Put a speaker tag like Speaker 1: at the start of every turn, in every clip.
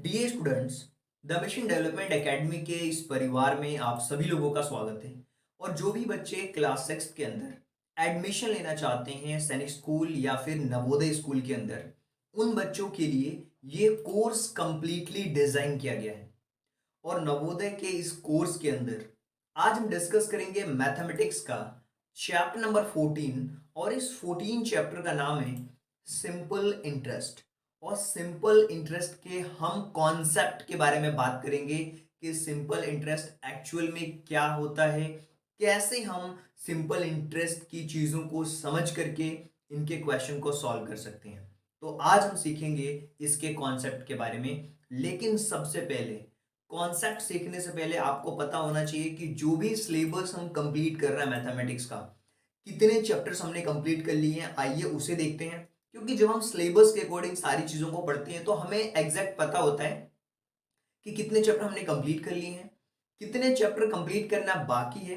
Speaker 1: Dear students, the mission development academy के इस परिवार में आप सभी लोगों का स्वागत है। और जो भी बच्चे क्लास 6 के अंदर एडमिशन लेना चाहते हैं सैनिक स्कूल या फिर नवोदय स्कूल के अंदर, उन बच्चों के लिए ये कोर्स कंप्लीटली डिजाइन किया गया है। और नवोदय के इस कोर्स के अंदर आज हम डिस्कस करेंगे मैथमेटिक्स का चैप्टर नंबर 14। और इस 14 चैप्टर का नाम है सिंपल इंटरेस्ट। और सिंपल इंटरेस्ट के हम कॉन्सेप्ट के बारे में बात करेंगे कि सिंपल इंटरेस्ट एक्चुअल में क्या होता है, कैसे हम सिंपल इंटरेस्ट की चीज़ों को समझ करके इनके क्वेश्चन को सॉल्व कर सकते हैं। तो आज हम सीखेंगे इसके कॉन्सेप्ट के बारे में। लेकिन सबसे पहले कॉन्सेप्ट सीखने से पहले आपको पता होना चाहिए कि जो भी सिलेबस हम कंप्लीट कर रहे हैं मैथमेटिक्स का, कितने चैप्टर्स हमने कंप्लीट कर लिए हैं, आइए उसे देखते हैं। क्योंकि जब हम सिलेबस के अकॉर्डिंग सारी चीजों को पढ़ते हैं तो हमें एग्जैक्ट पता होता है कि कितने चैप्टर हमने कंप्लीट कर लिए हैं, कितने चैप्टर कंप्लीट करना बाकी है,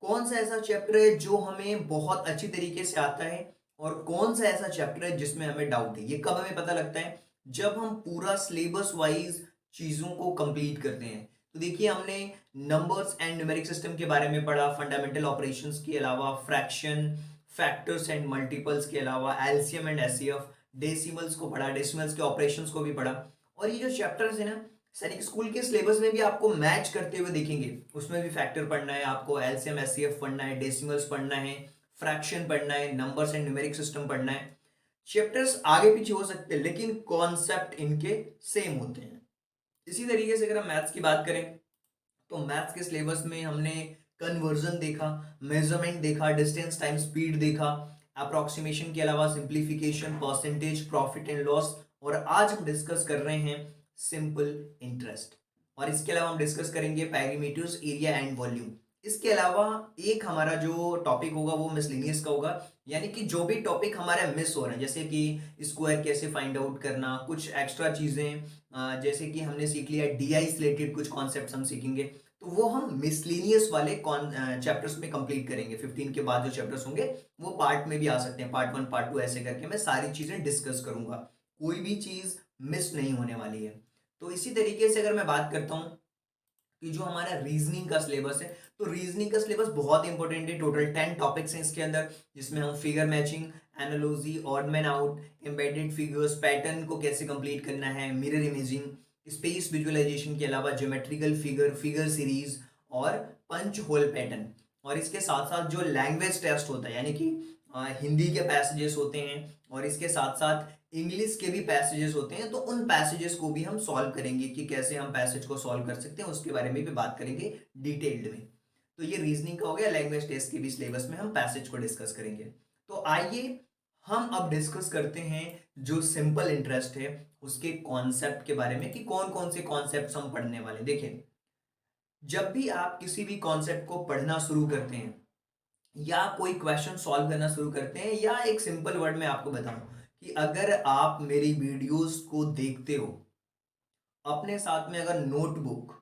Speaker 1: कौन सा ऐसा चैप्टर है जो हमें बहुत अच्छी तरीके से आता है और कौन सा ऐसा चैप्टर है जिसमें हमें डाउट है। ये कब हमें पता लगता है? जब हम पूरा सिलेबस वाइज चीजों को कंप्लीट करते हैं। तो देखिए, हमने नंबर्स एंड न्यूमेरिक सिस्टम के बारे में पढ़ा, फंडामेंटल ऑपरेशंस के अलावा फ्रैक्शन, फैक्टर्स एंड मल्टीपल्स के अलावा एलसीएम एंड एचसीएफ, डेसिमल्स को पढ़ा, डेसिमल्स के ऑपरेशंस को भी पढ़ा। और ये जो चैप्टर्स है ना, सैनिक स्कूल के सिलेबस में भी आपको मैच करते हुए दिखेंगे। उसमें भी फैक्टर पढ़ना है आपको, एलसीएम एचसीएफ पढ़ना है, डेसिमल्स पढ़ना है, फ्रैक्शन पढ़ना है, नंबर्स एंड न्यूमेरिक सिस्टम पढ़ना है। चैप्टर्स आगे पीछे हो सकते हैं लेकिन कॉन्सेप्ट इनके सेम होते हैं। इसी तरीके से अगर हम मैथ्स की बात करें तो मैथ्स के सिलेबस में हमने कन्वर्जन देखा, मेजरमेंट देखा, डिस्टेंस टाइम स्पीड देखा, अप्रोक्सीमेशन के अलावा simplification, percentage, profit and loss. और आज हम डिस्कस कर रहे हैं सिंपल इंटरेस्ट। और इसके अलावा हम डिस्कस करेंगे पैरामीटर्स, एरिया एंड वॉल्यूम। इसके अलावा एक हमारा जो टॉपिक होगा वो मिसलेनियस का होगा, यानी कि जो भी टॉपिक हमारे मिस हो रहे हैं, जैसे कि स्क्वायर कैसे फाइंड आउट करना, कुछ एक्स्ट्रा चीजें, जैसे कि हमने सीख लिया डीआई से रिलेटेड कुछ कॉन्सेप्ट्स हम सीखेंगे। तो वो हम मिसलेनियस वाले चैप्टर्स में कंप्लीट करेंगे। 15 के बाद जो चैप्टर्स होंगे वो पार्ट में भी आ सकते हैं, पार्ट 1 पार्ट 2 ऐसे करके मैं सारी चीजें डिस्कस करूंगा। कोई भी चीज मिस नहीं होने वाली है। तो इसी तरीके से अगर मैं बात करता हूं कि जो हमारा रीजनिंग का सिलेबस है, तो रीजनिंग का सिलेबस बहुत इंपॉर्टेंट है। टोटल 10 टॉपिक्स हैं इसके अंदर, जिसमें हम figure matching, analogy, odd man out, embedded figures, pattern को कैसे कंप्लीट करना है, मिरर इमेजिंग, स्पेस विजुअलाइजेशन के अलावा ज्योमेट्रिकल फिगर, फिगर सीरीज और पंच होल पैटर्न। और इसके साथ साथ जो लैंग्वेज टेस्ट होता है, यानी कि हिंदी के पैसेजेस होते हैं और इसके साथ साथ इंग्लिश के भी पैसेजेस होते हैं। तो उन पैसेजेस को भी हम सॉल्व करेंगे कि कैसे हम पैसेज को सॉल्व कर सकते हैं, उसके बारे में भी बात करेंगे डिटेल्ड में। तो ये रीजनिंग का हो गया। लैंग्वेज टेस्ट के भी सिलेबस में हम पैसेज को डिस्कस करेंगे। तो आइए हम अब डिस्कस करते हैं जो सिंपल इंटरेस्ट है उसके कॉन्सेप्ट के बारे में, कि कौन कौन से कॉन्सेप्ट हम पढ़ने वाले। देखिए, जब भी आप किसी भी कॉन्सेप्ट को पढ़ना शुरू करते हैं या कोई क्वेश्चन सॉल्व करना शुरू करते हैं, या एक सिंपल वर्ड में आपको बताऊं कि अगर आप मेरी वीडियोस को देखते हो, अपने साथ में अगर नोटबुक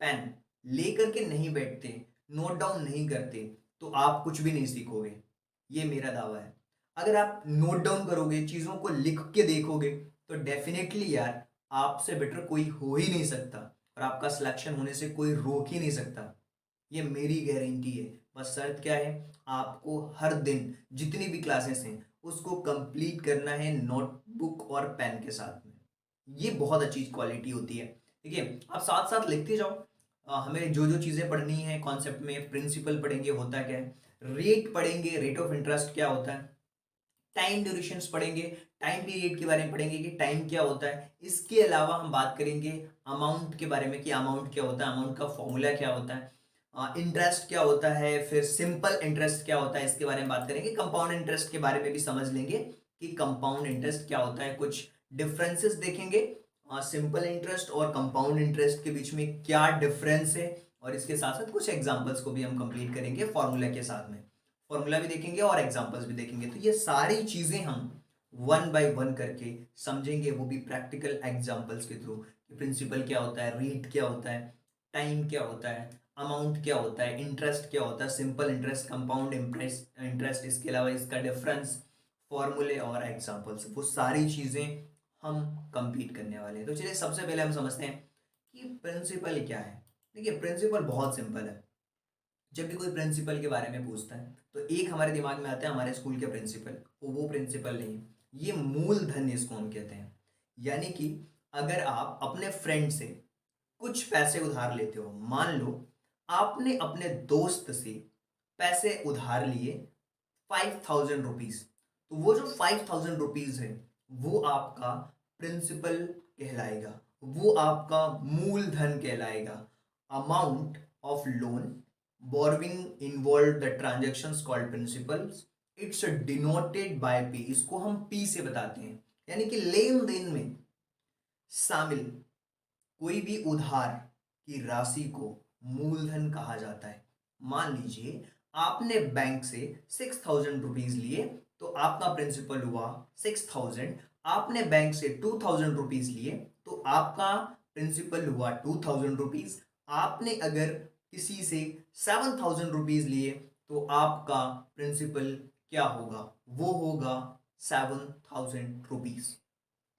Speaker 1: पेन लेकर के नहीं बैठते, नोट डाउन नहीं करते, तो आप कुछ भी नहीं सीखोगे। ये मेरा दावा है। अगर आप नोट डाउन करोगे, चीजों को लिख के देखोगे, तो डेफिनेटली यार आपसे बेटर कोई हो ही नहीं सकता और आपका सिलेक्शन होने से कोई रोक ही नहीं सकता। ये मेरी गारंटी है। बस शर्त क्या है, आपको हर दिन जितनी भी क्लासेस हैं उसको कंप्लीट करना है नोटबुक और पेन के साथ में। ये बहुत अच्छी क्वालिटी होती है। ठीक है, आप साथ साथ लिखते जाओ। हमें जो जो चीज़ें पढ़नी है कॉन्सेप्ट में, प्रिंसिपल पढ़ेंगे होता क्या है, रेट पढ़ेंगे, रेट ऑफ इंटरेस्ट क्या होता है, टाइम ड्यूरेशंस पढ़ेंगे, टाइम पीरियड के बारे में पढ़ेंगे कि टाइम क्या होता है। इसके अलावा हम बात करेंगे अमाउंट के बारे में कि अमाउंट क्या होता है, अमाउंट का फॉर्मूला क्या होता है, इंटरेस्ट क्या होता है, फिर सिंपल इंटरेस्ट क्या होता है, इसके बारे में बात करेंगे। कंपाउंड इंटरेस्ट के बारे में भी समझ लेंगे कि कंपाउंड इंटरेस्ट क्या होता है, कुछ डिफरेंसेस देखेंगे सिंपल इंटरेस्ट और कंपाउंड इंटरेस्ट के बीच में क्या डिफरेंस है। और इसके साथ साथ कुछ एग्जांपल्स को भी हम कंप्लीट करेंगे फॉर्मूला के साथ में। फॉर्मूला भी देखेंगे और एग्जांपल्स भी देखेंगे। तो ये सारी चीजें हम वन बाय वन करके समझेंगे, वो भी प्रैक्टिकल एग्जांपल्स के थ्रू। प्रिंसिपल क्या होता है, रेट क्या होता है, टाइम क्या होता है, अमाउंट क्या होता है, इंटरेस्ट क्या होता है, सिंपल इंटरेस्ट, कंपाउंड इंटरेस्ट, इसके अलावा इसका डिफरेंस, फॉर्मूले और एग्जांपल्स, वो सारी चीजें हम compete करने वाले हैं। तो चलिए सबसे पहले हम समझते हैं कि प्रिंसिपल क्या है। देखिए प्रिंसिपल बहुत सिंपल है। जब भी कोई प्रिंसिपल के बारे में पूछता है तो एक हमारे दिमाग में आता है हमारे स्कूल के प्रिंसिपल, वो प्रिंसिपल नहीं, ये मूलधन इसको हम कहते हैं। यानी कि अगर आप अपने फ्रेंड से कुछ पैसे उधार लेते हो, मान लो आपने अपने दोस्त से पैसे उधार लिए 5,000 रुपीज, तो वो जो 5,000 रुपीज है वो आपका प्रिंसिपल कहलाएगा, वो आपका मूलधन कहलाएगा। Amount of loan borrowing involved the transactions called principals, it's denoted by p, इसको हम p से बताते हैं। यानी कि लेन देन में शामिल कोई भी उधार की राशि को मूलधन कहा जाता है। मान लीजिए आपने बैंक से 6,000 रुपीज लिए, तो आपका प्रिंसिपल हुआ 6,000। आपने बैंक से 2,000 रुपीज लिए, तो आपका प्रिंसिपल हुआ 2,000 रुपीज। आपने अगर किसी से 7,000 रुपीज लिए, तो आपका प्रिंसिपल क्या होगा, वो होगा 7,000 रुपीज।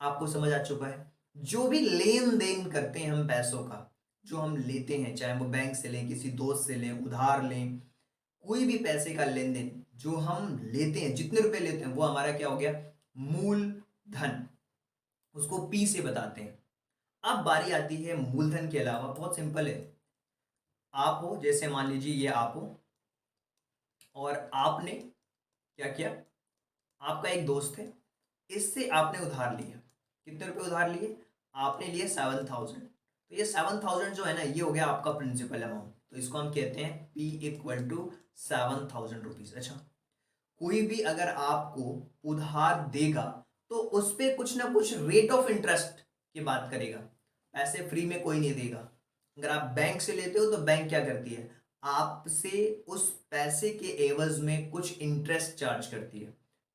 Speaker 1: आपको समझ आ चुका है। जो भी लेन देन करते हैं हम पैसों का, जो हम लेते हैं, चाहे वो बैंक से लें, किसी दोस्त से लें, उधार लें, कोई भी पैसे का लेन देन जो हम लेते हैं, जितने रुपए लेते हैं, वो हमारा क्या हो गया, मूलधन। उसको पी से बताते हैं। अब बारी आती है मूलधन के अलावा, बहुत सिंपल है। आप हो, जैसे मान लीजिए ये आप हो, और आपने क्या किया, आपका एक दोस्त है, इससे आपने उधार लिया। कितने रुपए उधार लिए, आपने लिए 7,000। तो ये 7,000 जो है ना, ये हो गया आपका प्रिंसिपल अमाउंट। तो इसको हम कहते हैं P इक्वल टू 7,000 रुपीज। अच्छा, कोई भी अगर आपको उधार देगा तो उस पर कुछ ना कुछ रेट ऑफ इंटरेस्ट की बात करेगा। पैसे फ्री में कोई नहीं देगा। अगर आप बैंक से लेते हो तो बैंक क्या करती है, आपसे उस पैसे के एवज में कुछ इंटरेस्ट चार्ज करती है।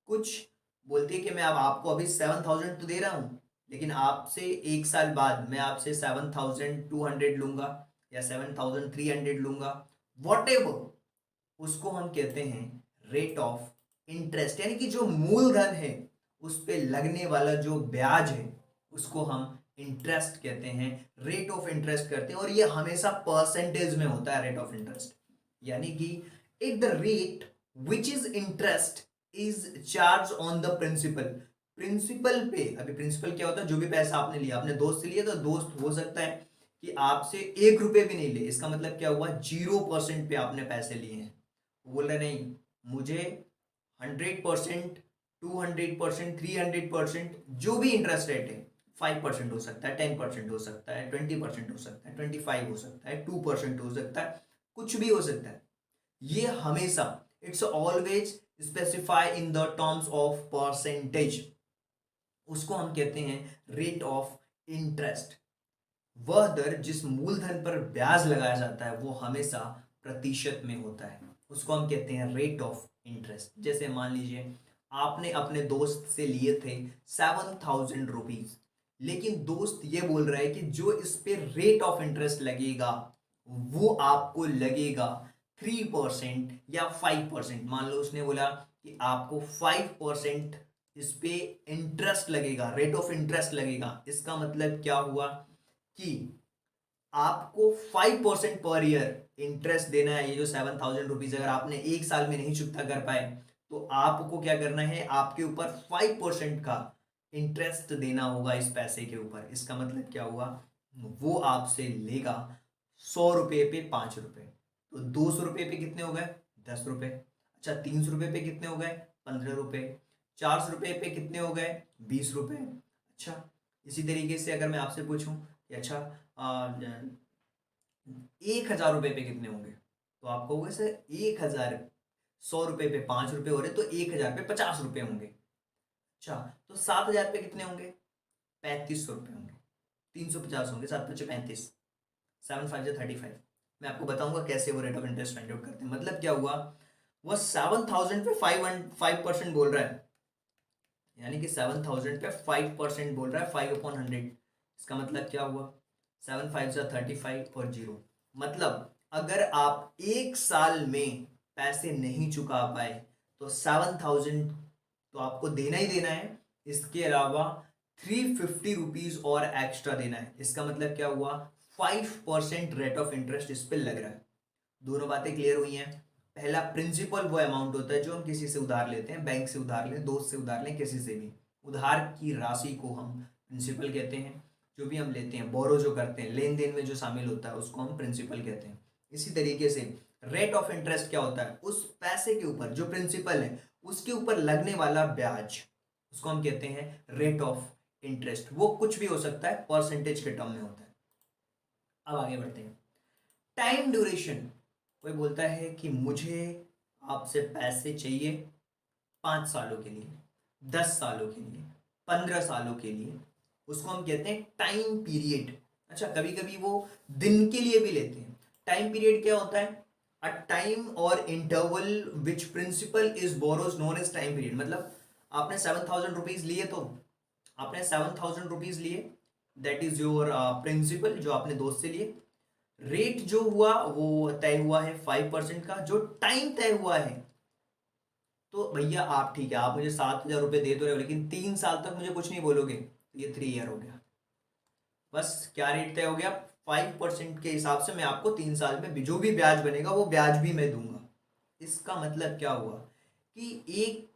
Speaker 1: कुछ बोलती है कि मैं अब आपको अभी 7,000 तो दे रहा हूं, लेकिन आपसे एक साल बाद मैं आपसे 7,200 लूंगा या 7,300 लूंगा, वॉट एवर, उसको हम कहते हैं रेट ऑफ इंटरेस्ट। यानी कि जो मूलधन है उस पे लगने वाला जो ब्याज है उसको हम इंटरेस्ट कहते हैं, रेट ऑफ इंटरेस्ट करते हैं। और ये हमेशा परसेंटेज में होता है, रेट ऑफ इंटरेस्ट। यानी कि it the rate which is interest is charge on the principal. Principal पे, अभी प्रिंसिपल क्या होता है, जो भी पैसा आपने लिया, आपने दोस्त से लिया, तो दोस्त हो सकता है कि आपसे 1 रुपए भी नहीं ले। इसका मतलब क्या हुआ, 0% पे आपने पैसे लिए हैं। वो बोल रहे नहीं, मुझे 100%, 200%, 300%, जो भी इंटरेस्ट रेट है, 5% हो सकता है, 10% हो सकता है, 20% हो सकता है, 25 हो सकता है, 2% हो सकता है, कुछ भी हो सकता है। ये हमेशा, it's always specify in the terms of percentage. उसको हम कहते हैं रेट ऑफ इंटरेस्ट। वह दर जिस मूलधन पर ब्याज लगाया जाता है वो हमेशा प्रतिशत में होता है, उसको हम कहते हैं रेट ऑफ इंटरेस्ट। जैसे मान लीजिए आपने अपने दोस्त से लिए थे 7,000 रुपीज, लेकिन दोस्त ये बोल रहा है कि जो इस पे रेट ऑफ इंटरेस्ट लगेगा वो आपको लगेगा 3% या 5%। मान लो उसने बोला कि आपको 5% इस पे इंटरेस्ट लगेगा, रेट ऑफ इंटरेस्ट लगेगा। इसका मतलब क्या हुआ कि आपको 5% पर ईयर इंटरेस्ट देना है। ये जो 7,000 रुपीज अगर आपने एक साल में नहीं चुकता कर पाए, तो आपको क्या करना है, आपके ऊपर 5% का इंटरेस्ट देना होगा इस पैसे के ऊपर। इसका मतलब क्या हुआ, वो आपसे लेगा 100 रुपये पे 5 रुपए, तो 200 रुपये पे कितने हो गए, 10 रुपए। अच्छा, 300 रुपये पे कितने हो गए, 15 रुपए। 400 रुपये पे कितने हो गए, 20 रुपए। अच्छा, इसी तरीके से अगर मैं आपसे पूछूं कि अच्छा 1,000 रुपये पे कितने होंगे, तो आप कहोगे सर 1,000, 100 रुपये पे 5 रुपए हो रहे, तो 1,000 पे 50 रुपए होंगे। अच्छा, तो 7,000 पे कितने होंगे, 3,500 रुपये होंगे। 350 होंगे, 7×5 = 35, 7×5 = 35। मैं आपको बताऊंगा कैसे वो rate of interest find out करते हैं। मतलब क्या हुआ, वो 7,000 पे 5% बोल रहा है, यानी कि 7,000 पे 5% बोल रहा है, 5/100। इसका मतलब क्या हुआ, 7×5 = 35 और 0। मतलब अगर आप एक साल में पैसे नहीं चुका पाए तो 7,000 तो आपको देना ही देना है। इसके अलावा ₹350 और एक्स्ट्रा देना है। इसका मतलब क्या हुआ, 5% रेट ऑफ इंटरेस्ट इस पे लग रहा है। दोनों बातें क्लियर हुई हैं। पहला, प्रिंसिपल वो अमाउंट होता है जो हम किसी से उधार लेते हैं, बैंक से उधार लें, दोस्त से उधार लें, किसी से भी। उधार की राशि को हम प्रिंसिपल कहते हैं। जो भी हम लेते हैं, बोरो जो करते हैं, लेन देन में जो शामिल होता है, उसको हम प्रिंसिपल कहते हैं। इसी तरीके से रेट ऑफ इंटरेस्ट क्या होता है, उस पैसे के ऊपर जो प्रिंसिपल है उसके ऊपर लगने वाला ब्याज, उसको हम कहते हैं रेट ऑफ इंटरेस्ट। वो कुछ भी हो सकता है, परसेंटेज के टर्म में होता है। अब आगे बढ़ते हैं। टाइम ड्यूरेशन, कोई बोलता है कि मुझे आपसे पैसे चाहिए 5 सालों के लिए, 10 सालों के लिए, 15 सालों के लिए, उसको हम कहते हैं टाइम पीरियड। अच्छा, कभी कभी वो दिन के लिए भी लेते हैं। टाइम पीरियड क्या होता है, अ टाइम और interval which principal is borrows known as time period. मतलब आपने 7,000 रुपीज लिए, तो आपने 7,000 रुपीज लिए, दैट इज योर प्रिंसिपल जो आपने दोस्त से लिए। रेट जो हुआ वो तय हुआ है 5% का। जो टाइम तय हुआ है, तो भैया आप ठीक है, आप मुझे 7,000 रुपये दे तो रहे हो, लेकिन 3 साल तक मुझे कुछ नहीं बोलोगे, तो ये 3 ईयर हो गया। बस क्या रेट तय हो गया, 5% के हिसाब से मैं आपको 3 साल में जो भी ब्याज बनेगा वो ब्याज भी मैं दूंगा। इसका मतलब क्या हुआ कि 1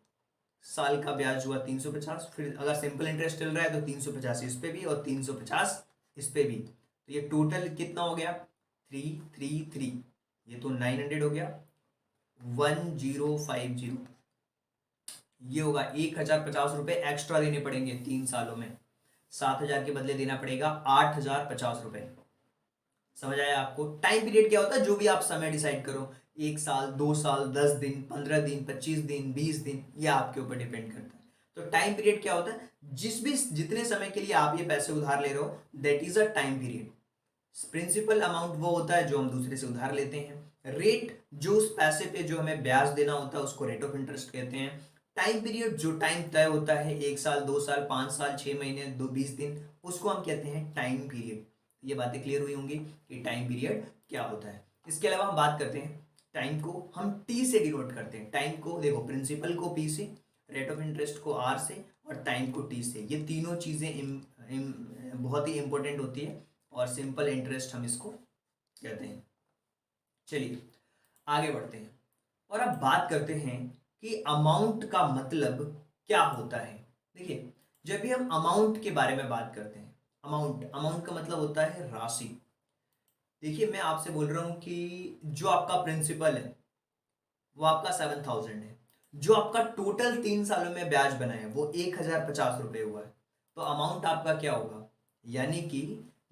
Speaker 1: साल का ब्याज हुआ 350, फिर अगर सिंपल इंटरेस्ट चल रहा है तो 350 इस पे भी और 350 इस पे भी, तो ये टोटल कितना हो गया, 333। ये तो 900 हो गया, 1050। ये होगा 1,050 रुपये एक्स्ट्रा देने पड़ेंगे 3 सालों में। 7,000 के बदले देना पड़ेगा 8,050 रुपये। समझ आया आपको। टाइम पीरियड क्या होता है, जो भी आप समय डिसाइड करो, 1 साल, 2 साल, 10 दिन, 15 दिन, 25 दिन, 20 दिन, ये आपके ऊपर डिपेंड करता है। तो टाइम पीरियड क्या होता है, जितने समय के लिए आप ये पैसे उधार ले रहे हो, that is a time period. Principal amount वो होता है जो हम दूसरे से उधार लेते हैं। रेट जो उस पैसे पे जो हमें ब्याज देना होता है, उसको रेट ऑफ इंटरेस्ट कहते हैं। टाइम पीरियड जो टाइम तय होता है, 1 साल, 2 साल, 5 साल, 6 महीने, 20 दिन, उसको हम कहते हैं टाइम पीरियड। ये बातें क्लियर हुई होंगी कि टाइम पीरियड क्या होता है। इसके अलावा हम बात करते हैं, टाइम को हम टी से डिनोट करते हैं। टाइम को देखो, प्रिंसिपल को पी से, रेट ऑफ इंटरेस्ट को आर से, और टाइम को टी से। ये तीनों चीज़ें बहुत ही इंपॉर्टेंट होती है, और सिंपल इंटरेस्ट हम इसको कहते हैं। चलिए आगे बढ़ते हैं, और अब बात करते हैं कि अमाउंट का मतलब क्या होता है। देखिए, जब भी हम अमाउंट के बारे में बात करते हैं, अमाउंट अमाउंट का मतलब होता है राशि। देखिए, मैं आपसे बोल रहा हूं कि जो आपका प्रिंसिपल है वो आपका 7,000 है, जो आपका टोटल 3 सालों में ब्याज बना है वो 1,050 रुपये हुआ है, तो अमाउंट आपका क्या होगा, यानी कि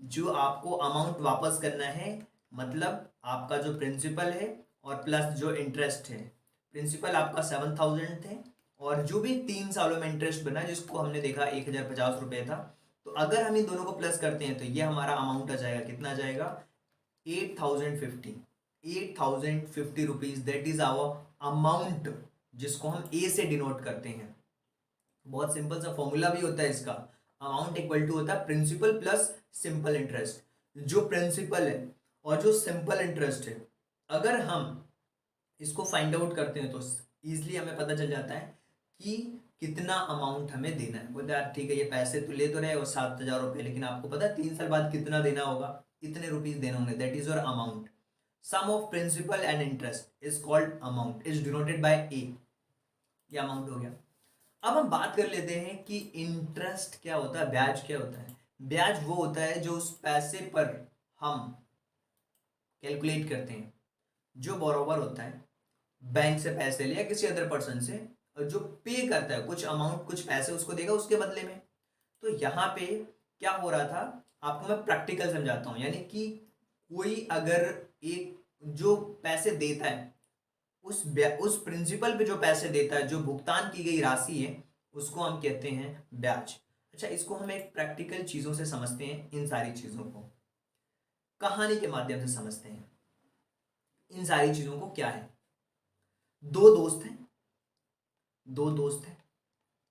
Speaker 1: जो आपको अमाउंट वापस करना है, मतलब आपका जो प्रिंसिपल है और प्लस जो इंटरेस्ट है। प्रिंसिपल आपका 7,000 थे, और जो भी 3 सालों में इंटरेस्ट बना जिसको हमने देखा 1,050 रुपये था, तो अगर हम इन दोनों को प्लस करते हैं तो ये हमारा अमाउंट आ जाएगा, कितना आ जाएगा, 8,050। 8,050 rupees, that is our amount, जिसको हम ए से डिनोट करते हैं। बहुत सिंपल सा फॉर्मूला भी होता है इसका। अमाउंट इक्वल टू होता है प्रिंसिपल प्लस सिंपल इंटरेस्ट। जो प्रिंसिपल है और जो सिंपल इंटरेस्ट है, अगर हम इसको फाइंड आउट करते हैं तो इजीली हमें पता चल जाता है कि कितना अमाउंट हमें देना है। बोलते यार ठीक है, ये पैसे तो ले तो रहे हो 7,000 रुपये, लेकिन आपको पता है 3 साल बाद कितना देना होगा, इतने रुपीज देने होंगे, that is your amount. Sum of principal and interest is called amount, is denoted by A. ये अमाउंट हो गया। अब हम बात कर लेते हैं कि इंटरेस्ट क्या होता है, ब्याज क्या होता है। ब्याज वो होता है जो उस पैसे पर हम कैलकुलेट करते हैं। जो बोरोवर होता है, बैंक से पैसे ले या किसी अदर पर्सन से, और जो पे करता है कुछ अमाउंट, कुछ पैसे उसको देगा उसके बदले में। तो यहाँ पे क्या हो रहा था, आपको मैं प्रैक्टिकल समझाता हूँ। यानी कि कोई अगर एक जो पैसे देता है, उस प्रिंसिपल पे जो पैसे देता है, जो भुगतान की गई राशि है, उसको हम कहते हैं ब्याज। अच्छा, इसको हम एक प्रैक्टिकल चीजों से समझते हैं। इन सारी चीजों को कहानी के माध्यम से समझते हैं। इन सारी चीजों को क्या है, दो दोस्त हैं, दो दोस्त हैं,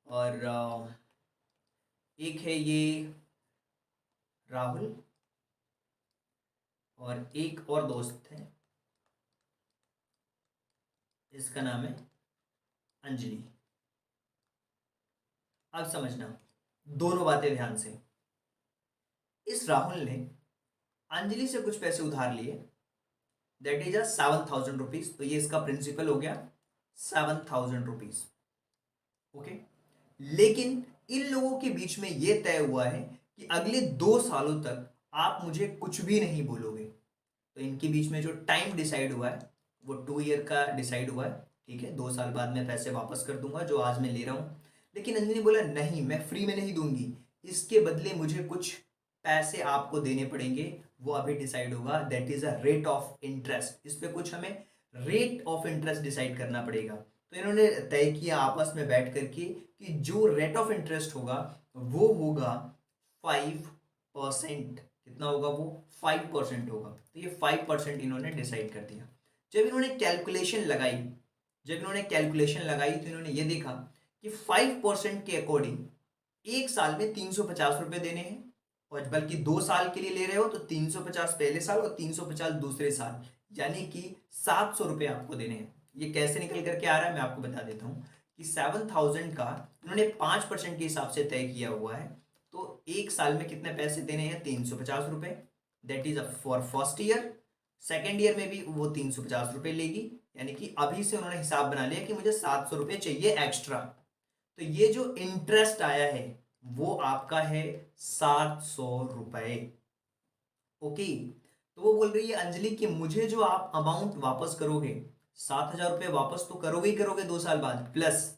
Speaker 1: और एक है ये राहुल, और एक और दोस्त है, इसका नाम है अंजलि। अब समझना, दोनों बातें ध्यान से। इस राहुल ने अंजलि से कुछ पैसे उधार लिए, दैट इज 7,000 रुपीज, तो ये इसका प्रिंसिपल हो गया 7,000 रुपीज। ओके, लेकिन इन लोगों के बीच में यह तय हुआ है कि अगले 2 सालों तक आप मुझे कुछ भी नहीं बोलोगे। तो इनके बीच में जो टाइम डिसाइड हुआ है वो 2 ईयर का डिसाइड हुआ है। ठीक है, 2 साल बाद मैं पैसे वापस कर दूंगा जो आज मैं ले रहा हूँ। लेकिन अंजलि ने बोला नहीं, मैं फ्री में नहीं दूंगी, इसके बदले मुझे कुछ पैसे आपको देने पड़ेंगे, वो अभी डिसाइड होगा, that is a rate of interest. इस पे कुछ हमें रेट ऑफ इंटरेस्ट डिसाइड करना पड़ेगा। तो इन्होंने तय किया आपस में बैठ करके कि जो रेट ऑफ इंटरेस्ट होगा वो होगा 5%। कितना होगा वो? 5% होगा। तो ये 5% इन्होंने डिसाइड कर दिया। जब इन्होंने कैलकुलेशन लगाई तो इन्होंने ये देखा कि 5% के अकॉर्डिंग एक साल में 350 रुपए देने हैं, और बल्कि 2 साल के लिए ले रहे हो तो 350 पहले साल और 350 दूसरे साल, यानी कि 700 रुपए आपको देने हैं। ये कैसे निकल करके आ रहा है मैं आपको बता देता हूँ कि 7,000 का इन्होंने 5% के हिसाब से तय किया हुआ है। तो एक साल में कितने पैसे देने हैं? 350 रुपए, that is for first year. Second year में भी वो 350 रुपए लेगी, यानी कि अभी से उन्होंने हिसाब बना लिया कि मुझे 700 रुपए चाहिए एक्स्ट्रा। तो ये जो इंटरेस्ट आया है वो आपका है 700 रुपए। ओके, तो वो बोल रही है अंजलि कि मुझे जो आप अमाउंट वापस करोगे, 7,000 रुपये वापस तो करोगे ही करोगे 2 साल बाद, प्लस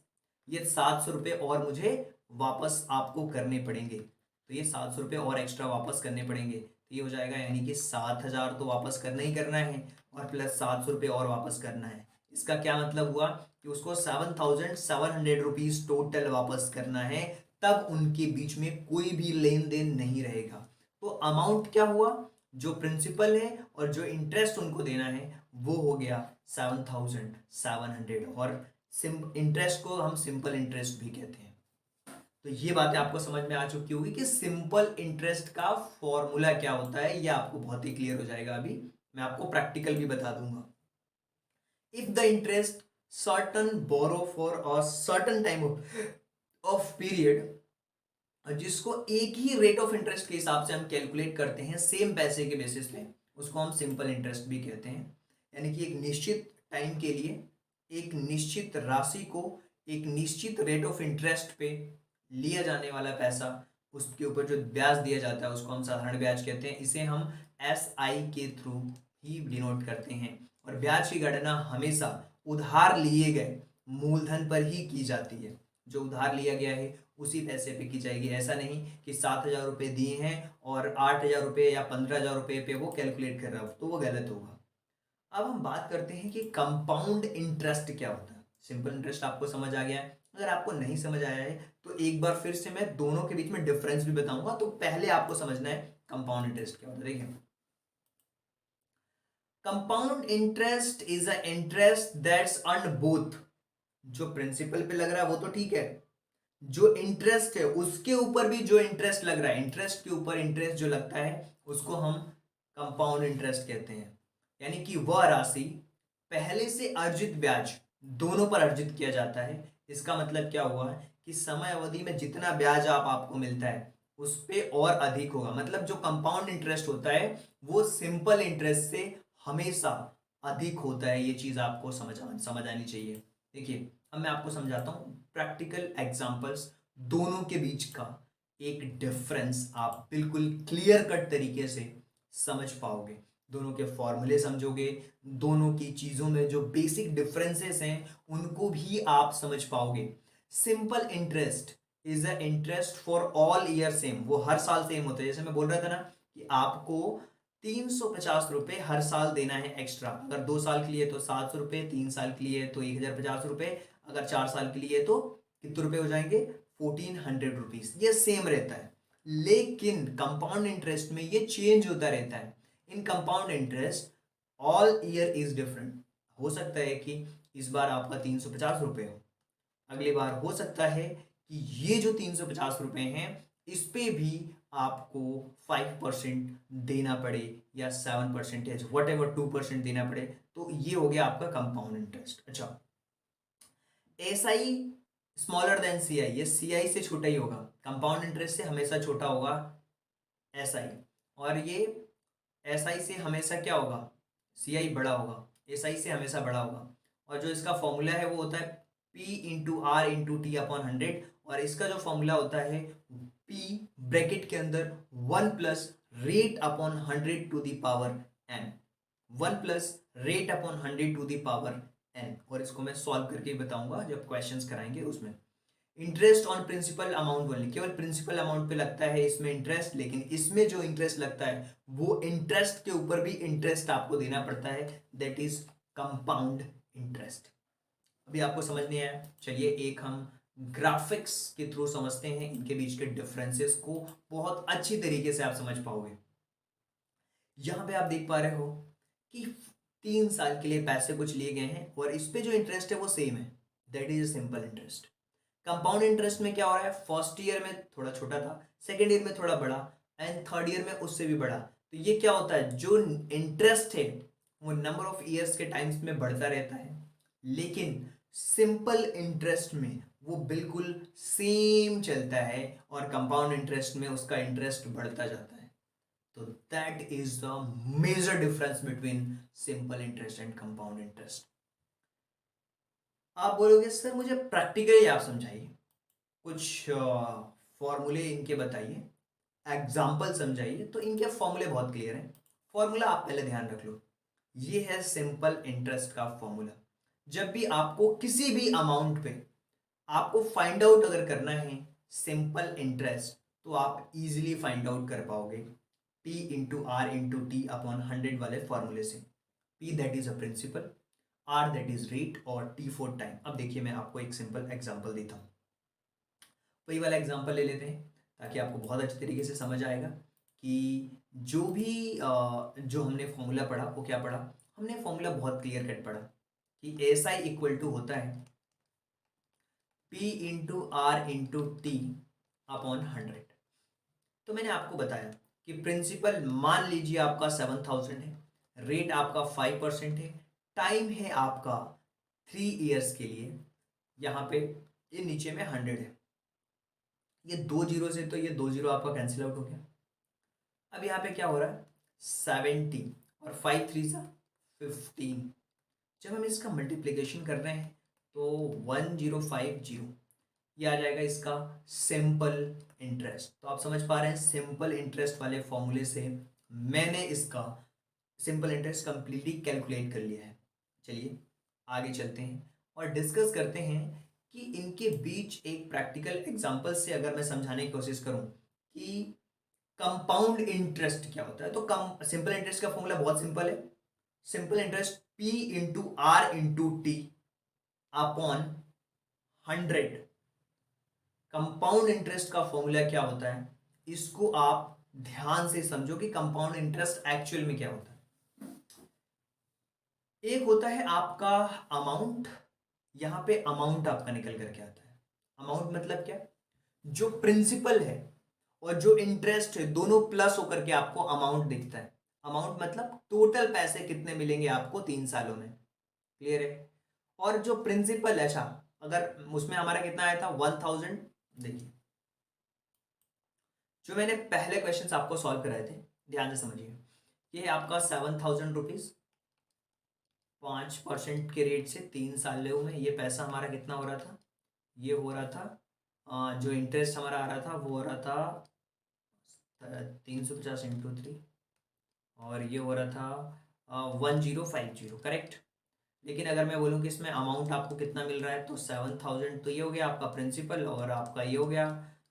Speaker 1: ये 700 रुपये और मुझे वापस आपको करने पड़ेंगे। तो ये 700 रुपये और एक्स्ट्रा वापस करने पड़ेंगे, तो ये हो जाएगा यानी कि 7,000 तो वापस करना ही करना है, और प्लस 700 रुपये और वापस करना है। इसका क्या मतलब हुआ कि उसको 7,700 रुपीज टोटल वापस करना है, तब उनके बीच में कोई भी लेन देन नहीं रहेगा। तो अमाउंट क्या हुआ? जो प्रिंसिपल है और जो इंटरेस्ट उनको देना है वो हो गया 7,700, और इंटरेस्ट को हम सिंपल इंटरेस्ट भी कहते हैं। तो ये बातें आपको समझ में आ चुकी होगी कि सिंपल इंटरेस्ट का फॉर्मूला क्या होता है, ये आपको बहुत ही क्लियर हो जाएगा। अभी मैं आपको प्रैक्टिकल भी बता दूंगा। If the interest certain borrow for a certain time of period, जिसको एक ही रेट ऑफ इंटरेस्ट के हिसाब से हम कैलकुलेट करते हैं सेम पैसे के बेसिस पे, उसको हम सिंपल इंटरेस्ट भी कहते हैं। यानी कि एक निश्चित टाइम के लिए एक निश्चित राशि को एक निश्चित रेट ऑफ इंटरेस्ट पे लिया जाने वाला पैसा, उसके ऊपर जो ब्याज दिया जाता है उसको हम साधारण ब्याज कहते हैं। इसे हम SI के थ्रू ही डिनोट करते हैं, और ब्याज की गणना हमेशा उधार लिए गए मूलधन पर ही की जाती है। जो उधार लिया गया है उसी पैसे पे की जाएगी। ऐसा नहीं कि 7,000 रुपये दिए हैं और 8,000 रुपये या 15,000 रुपये पे वो कैलकुलेट कर रहा हो, तो वो गलत होगा। अब हम बात करते हैं कि कंपाउंड इंटरेस्ट क्या होता है। सिंपल इंटरेस्ट आपको समझ आ गया है। अगर आपको नहीं समझ आया है तो एक बार फिर से मैं दोनों के बीच में डिफरेंस भी बताऊंगा। तो पहले आपको समझना है कंपाउंड इंटरेस्ट क्या होता है। देखिए, compound interest is a interest that's earn both. जो प्रिंसिपल पे लग रहा है वो तो ठीक है, जो इंटरेस्ट है उसके ऊपर भी जो इंटरेस्ट लग रहा है, इंटरेस्ट के ऊपर इंटरेस्ट जो लगता है उसको हम कंपाउंड इंटरेस्ट कहते हैं। यानी कि वह राशि पहले से अर्जित ब्याज दोनों पर अर्जित किया जाता है। इसका मतलब क्या हुआ कि समय अवधि में जितना ब्याज आपको मिलता है उस पे और अधिक होगा। मतलब जो कंपाउंड इंटरेस्ट होता है वो सिंपल इंटरेस्ट से हमेशा अधिक होता है। ये चीज आपको समझ आनी चाहिए। देखिए, अब मैं आपको समझाता हूं प्रैक्टिकल एग्जांपल्स, दोनों के बीच का एक डिफरेंस आप बिल्कुल क्लियर कट तरीके से समझ पाओगे। दोनों के फॉर्मूले समझोगे, दोनों की चीजों में जो बेसिक डिफरेंसेस हैं उनको भी आप समझ पाओगे। Simple interest is a interest for all year same, वो हर साल सेम होता है। जैसे मैं बोल रहा था ना कि आपको 350 रुपए हर साल देना है एक्स्ट्रा। अगर 2 साल के लिए तो 700 रुपए, 3 साल के लिए तो 1,050 रुपए, अगर 4 साल के लिए तो कितने रुपए हो जाएंगे? 1,400 रुपीज। ये सेम रहता है। लेकिन कंपाउंड इंटरेस्ट में ये चेंज होता रहता है। In compound interest all year is different. हो सकता है कि इस बार आपका 350 रुपए हो, अगली बार हो सकता है कि ये जो 350 रुपए हैं इस पे भी आपको 5% देना पड़े, या 7% वट एवर 2% देना पड़े। तो ये हो गया आपका कंपाउंड इंटरेस्ट। अच्छा, SI स्मॉलर देन सी आई, ये सी आई से छोटा ही होगा, कंपाउंड इंटरेस्ट से हमेशा छोटा होगा एस आई, और ये एस आई से हमेशा क्या होगा, सी आई बड़ा होगा, एस आई से हमेशा बड़ा होगा। और जो इसका फॉर्मूला है वो होता है P into R into T upon 100, और इसका जो फॉर्मूला होता है पी ब्रैकेट के अंदर 1 + rate upon 100 to the power n, 1 + rate upon 100 to the power n. और इसको मैं सॉल्व करके बताऊंगा जब क्वेश्चंस कराएंगे उसमें। Interest on principal amount only, केवल प्रिंसिपल अमाउंट पे लगता है इसमें इंटरेस्ट, लेकिन इसमें जो इंटरेस्ट लगता है वो इंटरेस्ट के ऊपर भी इंटरेस्ट आपको देना पड़ता है, दैट इज कंपाउंड इंटरेस्ट। अभी आपको समझ नहीं आया, चलिए एक हम ग्राफिक्स के थ्रू समझते हैं इनके बीच के डिफरेंसेस को, बहुत अच्छी तरीके से आप समझ पाओगे। यहां पे आप देख पा रहे हो कि 3 साल के लिए पैसे कुछ लिए गए हैं और इस पे जो इंटरेस्ट है वो सेम है, that is simple interest. Compound interest में क्या हो रहा है, फर्स्ट ईयर में थोड़ा छोटा था, सेकेंड ईयर में थोड़ा बड़ा, एंड थर्ड ईयर में उससे भी बड़ा। तो ये क्या होता है, जो इंटरेस्ट है वो नंबर ऑफ ईयर्स के टाइम्स में बढ़ता रहता है, लेकिन सिंपल इंटरेस्ट में वो बिल्कुल सेम चलता है, और कंपाउंड इंटरेस्ट में उसका इंटरेस्ट बढ़ता जाता है। तो that is the major difference between simple interest and compound interest. आप बोलोगे सर मुझे प्रैक्टिकली आप समझाइए, कुछ फॉर्मूले इनके बताइए, एग्जाम्पल समझाइए। तो इनके फॉर्मूले बहुत क्लियर हैं। फॉर्मूला आप पहले ध्यान रख लो, ये है सिंपल इंटरेस्ट का फॉर्मूला। जब भी आपको किसी भी अमाउंट पे आपको फाइंड आउट अगर करना है सिंपल इंटरेस्ट, तो आप इजीली फाइंड आउट कर पाओगे P into R into T upon 100 वाले फॉर्मूले से। P that is a principal, R that is rate, और T फॉर टाइम। अब देखिए मैं आपको एक सिंपल एग्जांपल देता हूँ, वही वाला एग्जांपल ले लेते हैं ताकि आपको बहुत अच्छे तरीके से समझ आएगा कि जो भी जो हमने फॉर्मूला पढ़ा वो क्या पढ़ा। हमने फॉर्मूला बहुत क्लियर कट पढ़ा कि एस आई इक्वल टू होता है P into R into T upon 100। तो मैंने आपको बताया कि प्रिंसिपल मान लीजिए आपका 7000 है, रेट आपका 5% है, टाइम है आपका 3 ईयर्स के लिए, यहाँ पे ये नीचे में 100 है, ये 2 जीरो से तो ये 2 जीरो आपका कैंसिल आउट हो गया। अब यहाँ पे क्या हो रहा है 70 और 5 3 15। जब हम इसका मल्टीप्लिकेशन कर रहे हैं तो 1050, ये आ जाएगा इसका सिंपल इंटरेस्ट। तो आप समझ पा रहे हैं सिंपल इंटरेस्ट वाले फॉर्मूले से मैंने इसका सिंपल इंटरेस्ट कंप्लीटली कैलकुलेट कर लिया है। चलिए आगे चलते हैं और डिस्कस करते हैं कि इनके बीच एक प्रैक्टिकल एग्जांपल से अगर मैं समझाने की कोशिश करूं कि कंपाउंड इंटरेस्ट क्या होता है। तो कम सिंपल इंटरेस्ट का फॉर्मूला बहुत सिंपल है, simple interest P into R into T upon 100। Compound interest का फॉर्मूला क्या होता है, इसको आप ध्यान से समझो कि कंपाउंड इंटरेस्ट एक्चुअल में क्या होता है। एक होता है आपका अमाउंट, यहां पे अमाउंट आपका निकल करके आता है। अमाउंट मतलब क्या, जो प्रिंसिपल है और जो इंटरेस्ट है दोनों प्लस होकर के आपको अमाउंट दिखता है। अमाउंट मतलब टोटल पैसे कितने मिलेंगे आपको 3 सालों में, क्लियर है। और जो प्रिंसिपल है, अच्छा अगर उसमें हमारा कितना आया था 1000, देखिए जो मैंने पहले क्वेश्चंस आपको सॉल्व कराए थे ध्यान से समझिए, ये है आपका 7000 रुपीज, 5% के रेट से 3 सालों में ये पैसा हमारा कितना हो रहा था, ये हो रहा था जो इंटरेस्ट हमारा आ रहा था वो हो रहा था 350 × 3, और ये हो रहा था 1050, करेक्ट। लेकिन अगर मैं बोलूँ कि इसमें अमाउंट आपको कितना मिल रहा है तो 7000, तो ये हो गया आपका प्रिंसिपल और आपका ये हो गया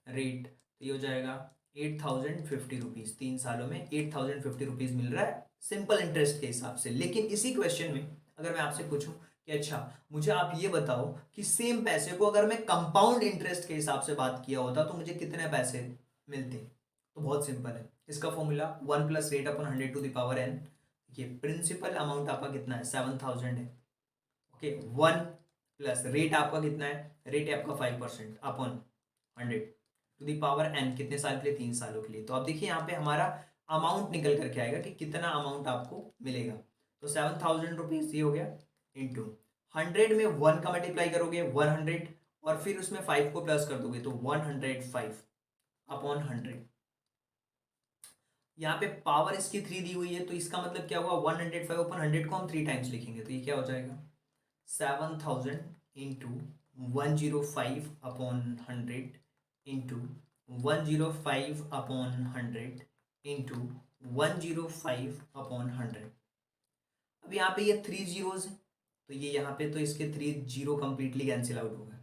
Speaker 1: रेट, तो ये हो जाएगा 8050 रुपीज़। 3 सालों में 8050 रुपीज़ मिल रहा है सिंपल इंटरेस्ट के हिसाब से। लेकिन इसी क्वेश्चन में अगर मैं आपसे पूछूं कि अच्छा मुझे आप ये बताओ कि सेम पैसे को अगर मैं कंपाउंड इंटरेस्ट के हिसाब से बात किया होता तो मुझे कितने पैसे मिलते, तो बहुत सिंपल है इसका formula 1 + rate upon 100 to the power n। ये प्रिंसिपल अमाउंट आपका कितना है 7000 है, ओके 1 + रेट आपका कितना है, रेट है आपका 5% upon 100 to the power n, कितने साल के लिए 3 सालों के लिए। तो अब देखिए यहाँ पे हमारा अमाउंट निकल करके आएगा कि कितना अमाउंट आपको मिलेगा। तो 7000 रुपीज ये हो गया इंटू 100 में 1 का मल्टीप्लाई करोगे 100, और फिर उसमें 5 को प्लस कर दोगे तो 105 अपॉन 100। यहाँ पे पावर इसकी 3 दी हुई है, तो इसका मतलब क्या हुआ, 105 अपॉन 100 को हम 3 टाइम्स लिखेंगे, तो ये क्या हो जाएगा 7000 into 105 upon 100 into 105 upon 100 into 105 upon 100। अब यहाँ पे ये 3 जीरोज है, तो ये यहाँ पे तो इसके 3 जीरो कंप्लीटली कैंसिल आउट हो गए।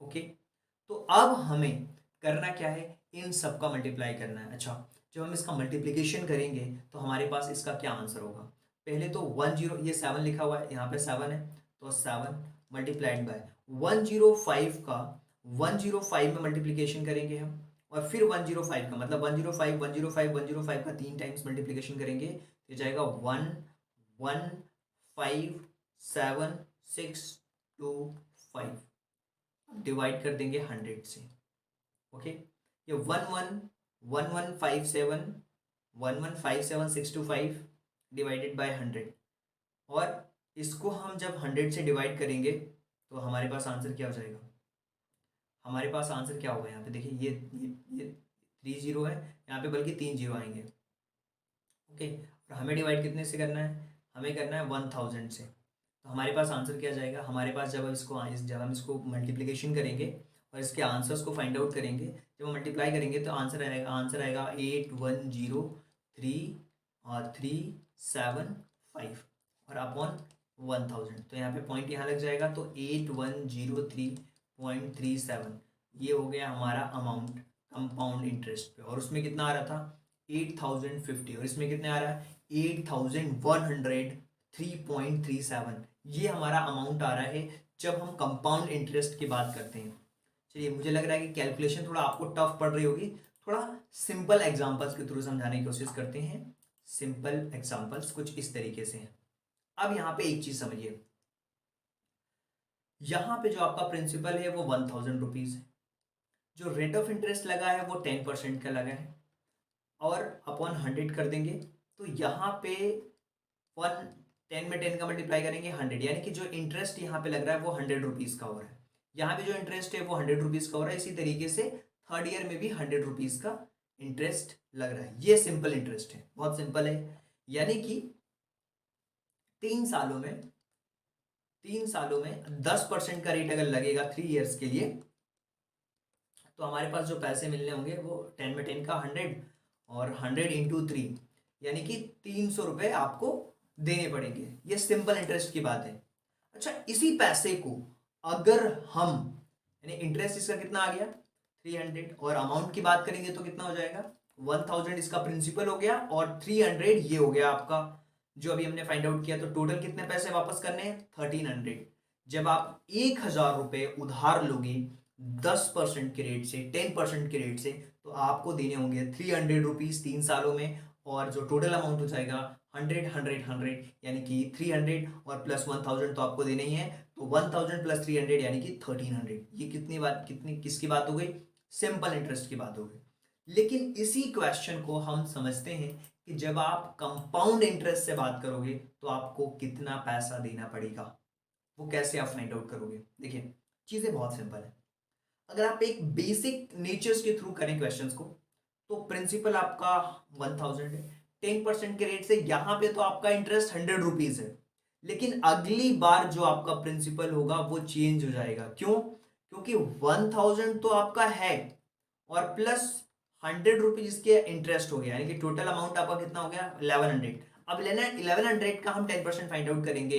Speaker 1: ओके, तो अब हमें करना क्या है, इन सब का मल्टीप्लाई करना है। अच्छा, जब हम इसका मल्टीप्लिकेशन करेंगे तो हमारे पास इसका क्या आंसर होगा, पहले तो 10, ये 7 लिखा हुआ है, यहाँ पे 7 है, तो 7 मल्टीप्लाइड बाय 105 का 105 में मल्टीप्लिकेशन करेंगे हम, और फिर 105 का मतलब 105 105 105 का 3 टाइम्स मल्टीप्लिकेशन करेंगे, तो जाएगा 1157625, डिवाइड कर देंगे 100 से। ओके, ये 1157 डिवाइडेड बाय 100, और इसको हम जब 100 से डिवाइड करेंगे तो हमारे पास आंसर क्या हो जाएगा, हमारे पास आंसर क्या होगा, यहाँ पे देखिए ये 3 जीरो है यहाँ पे, बल्कि 3 जीरो आएंगे। ओके, और हमें डिवाइड कितने से करना है, हमें करना है 1000 से, तो हमारे पास आंसर क्या जाएगा, हमारे पास जब हम इसको मल्टीप्लिकेशन करेंगे और इसके आंसर्स को फाइंड आउट करेंगे, जब हम मल्टीप्लाई करेंगे तो आंसर आएगा 8103 और 375 और अपॉन 1000, तो यहाँ पे पॉइंट यहाँ लग जाएगा, तो 8103.37 ये हो गया हमारा अमाउंट कंपाउंड इंटरेस्ट पे, और उसमें कितना आ रहा था 8050, और इसमें कितने आ रहा है 8103.37, ये हमारा अमाउंट आ रहा है जब हम कंपाउंड इंटरेस्ट की बात करते हैं। चलिए, मुझे लग रहा है कि कैलकुलेशन थोड़ा आपको टफ पड़ रही होगी, थोड़ा सिंपल एग्जांपल्स के थ्रू समझाने की कोशिश करते हैं। सिंपल एग्जांपल्स कुछ इस तरीके से हैं। अब यहाँ पे एक चीज समझिए, यहाँ पे जो आपका प्रिंसिपल है वो 1000 रुपीज है, जो रेट ऑफ इंटरेस्ट लगा है वो 10% का लगा है, और अपॉन 100 कर देंगे, तो यहाँ पे 10 में 10 का मल्टीप्लाई करेंगे 100, यानी कि जो इंटरेस्ट यहाँ पे लग रहा है वो 100 रुपीज का हो रहा है, यहाँ पे जो इंटरेस्ट है वो 100 रुपीज का हो रहा है। इसी तरीके से थर्ड ईयर में भी 100 रुपीज का इंटरेस्ट लग रहा है। ये सिंपल इंटरेस्ट है, बहुत सिंपल है, यानी कि 3 सालों में 10% का रेट अगर लगेगा 3 ईयर्स के लिए, तो हमारे पास जो पैसे मिलने होंगे वो 10 में 10 का 100 और 100 इंटू 3, यानी कि 300 रुपये आपको देने पड़ेंगे। ये सिंपल इंटरेस्ट की बात है। अच्छा, इसी पैसे को अगर हम, यानी इंटरेस्ट इसका कितना आ गया 300, और अमाउंट की बात करेंगे तो कितना हो जाएगा 1000 इसका प्रिंसिपल हो गया, और 300 ये हो गया आपका जो अभी हमने फाइंड आउट किया। तो टोटल कितने पैसे वापस करने हैं 1300। जब आप 1000 रुपये उधार लोगे 10% के रेट से, 10% के रेट से, तो आपको देने होंगे 300 रुपीज 3 सालों में, और जो टोटल अमाउंट हो जाएगा 100 यानी कि 300 और प्लस 1000 तो आपको देने ही है, तो 1000 प्लस 300 यानी कि 1300। ये किसकी बात हो गई, सिंपल इंटरेस्ट की बात हो गई। लेकिन इसी क्वेश्चन को हम समझते हैं कि जब आप कंपाउंड इंटरेस्ट से बात करोगे तो आपको कितना पैसा देना पड़ेगा, वो कैसे आप फाइंड आउट करोगे। देखिए, चीजें बहुत सिंपल है। अगर आप एक बेसिक नेचर्स के थ्रू करें क्वेश्चंस को, तो प्रिंसिपल आपका 1000 है, 10% के रेट से यहां पे तो आपका इंटरेस्ट 100 रुपीज है, लेकिन अगली बार जो आपका प्रिंसिपल होगा वो चेंज हो जाएगा। क्यों, क्योंकि 1000 तो आपका है और प्लस 100 रुपीज इसके इंटरेस्ट हो गया, यानी कि टोटल अमाउंट आपका कितना हो गया 1100। अब लेना 1100 का हम 10% फाइंड आउट करेंगे,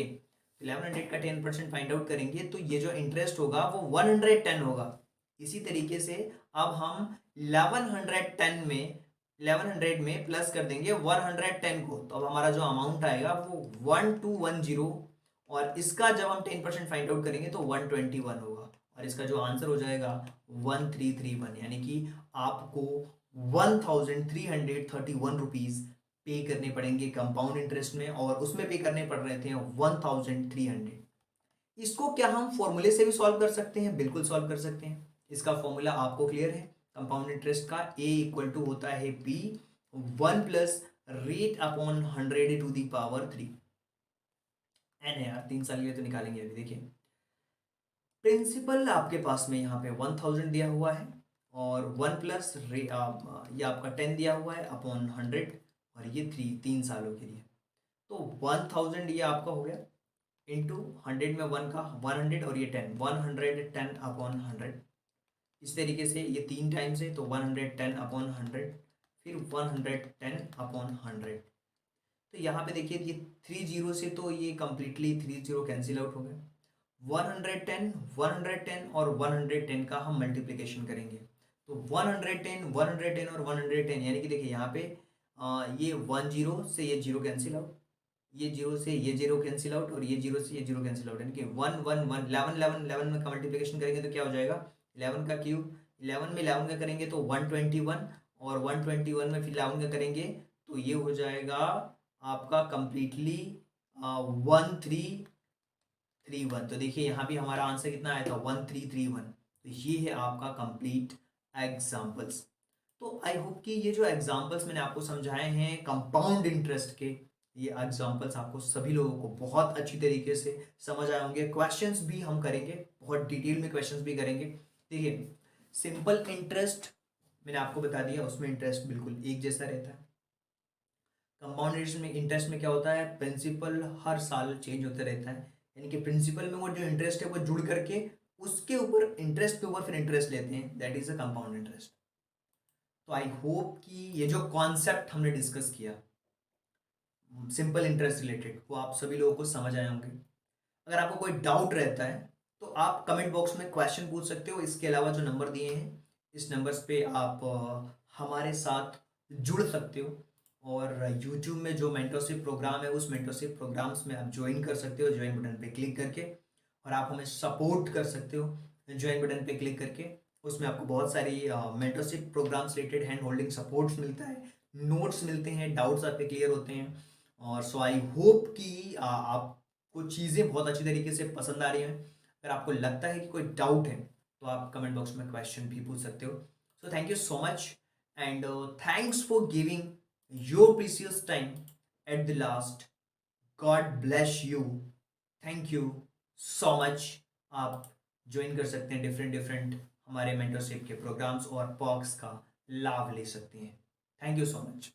Speaker 1: 1100 का 10% फाइंड आउट करेंगे तो ये जो इंटरेस्ट होगा वो 110 होगा। इसी तरीके से अब हम 1100 में प्लस कर देंगे 110 को, तो अब हमारा जो अमाउंट आएगा वो 1210, और इसका जब हम 10% फाइंड आउट करेंगे तो 121 होगा, और इसका जो आंसर हो जाएगा 1331, यानी कि आपको 1331 रुपीज पे करने पड़ेंगे कंपाउंड इंटरेस्ट में, और उसमें पे करने पड़ रहे थे 1300। इसको क्या हम फॉर्मूले से भी सॉल्व कर सकते हैं, बिल्कुल सॉल्व कर सकते हैं। इसका फॉर्मूला आपको क्लियर है, कंपाउंड इंटरेस्ट का A इक्वल टू होता है P 1 plus rate upon 100 to the power 3। N है यार, 3 साल के लिए तो निकालेंगे अभी। देखिए, प्रिंसिपल आपके पास में यहाँ पे 1000 दिया हुआ है और 1 प्लस ये आपका 10 दिया हुआ है अपॉन 100 और ये 3 सालों के लिए। तो 1000 ये आपका हो गया इंटू 100 में 1 का 100 और ये 10 110 अपॉन 100। इस तरीके से ये 3 टाइम्स है तो 110 अपॉन 100 फिर 110 अपॉन 100। तो यहाँ पे देखिए ये 30 से तो ये कम्प्लीटली 30 कैंसिल आउट हो गए। 110 110 और 110 का हम मल्टीप्लिकेशन करेंगे तो 110 110 और 110 यानी कि देखिए यहाँ पे ये 10 से ये जीरो कैंसिल आउट, ये जीरो से ये जीरो कैंसिल आउट और ये जीरो से ये जीरो कैंसिल आउट, यानी कि 1 1 1 11 में का मल्टीप्लिकेशन करेंगे तो क्या हो जाएगा 11 का क्यूब, 11 में 11 का करेंगे तो 121 और 121 में फिर 11 का करेंगे तो ये हो जाएगा आपका कंप्लीटली 1331। तो देखिए यहाँ भी हमारा आंसर कितना आया था 1331। तो ये है आपका कंप्लीट एग्जाम्पल्स। तो आई होप कि ये जो एग्जाम्पल्स मैंने आपको समझाए हैं कंपाउंड इंटरेस्ट के, ये एग्जाम्पल्स आपको सभी लोगों को बहुत अच्छी तरीके से समझ आए होंगे। क्वेश्चंस भी हम करेंगे, बहुत डिटेल में क्वेश्चंस भी करेंगे। देखिए सिंपल इंटरेस्ट मैंने आपको बता दिया, उसमें इंटरेस्ट बिल्कुल एक जैसा रहता है। कंपाउंड इंटरेस्ट में क्या होता है, प्रिंसिपल हर साल चेंज होता रहता है, यानी कि प्रिंसिपल में वो जो इंटरेस्ट है वो जुड़ करके उसके ऊपर इंटरेस्ट के ऊपर फिर इंटरेस्ट लेते हैं, that is a compound interest. तो आई होप कि ये जो कॉन्सेप्ट हमने डिस्कस किया सिंपल इंटरेस्ट रिलेटेड वो आप सभी लोगों को समझ आए होंगे। अगर आपको कोई डाउट रहता है तो आप कमेंट बॉक्स में क्वेश्चन पूछ सकते हो। इसके अलावा जो नंबर दिए हैं इस नंबर्स पे आप हमारे साथ जुड़ सकते हो और यूट्यूब में जो मेंटरशिप प्रोग्राम है उस मेंटरशिप प्रोग्राम्स में आप ज्वाइन कर सकते हो ज्वाइन बटन पे क्लिक करके, और आप हमें सपोर्ट कर सकते हो ज्वाइन बटन पे क्लिक करके। उसमें आपको बहुत सारी mentorship programs related hand holding supports मिलता है, नोट्स मिलते हैं, डाउट्स आपके क्लियर होते हैं। और सो आई होप कि आपको चीज़ें बहुत अच्छी तरीके से पसंद आ रही हैं। अगर आपको लगता है कि कोई डाउट है तो आप कमेंट बॉक्स में क्वेश्चन भी पूछ सकते हो। So thank you so much and thanks for giving your precious time at the last. God bless you. Thank you so much. आप ज्वाइन कर सकते हैं डिफरेंट डिफरेंट हमारे मेंटरशिप के प्रोग्राम्स और पर्क्स का लाभ ले सकते हैं। Thank you so much.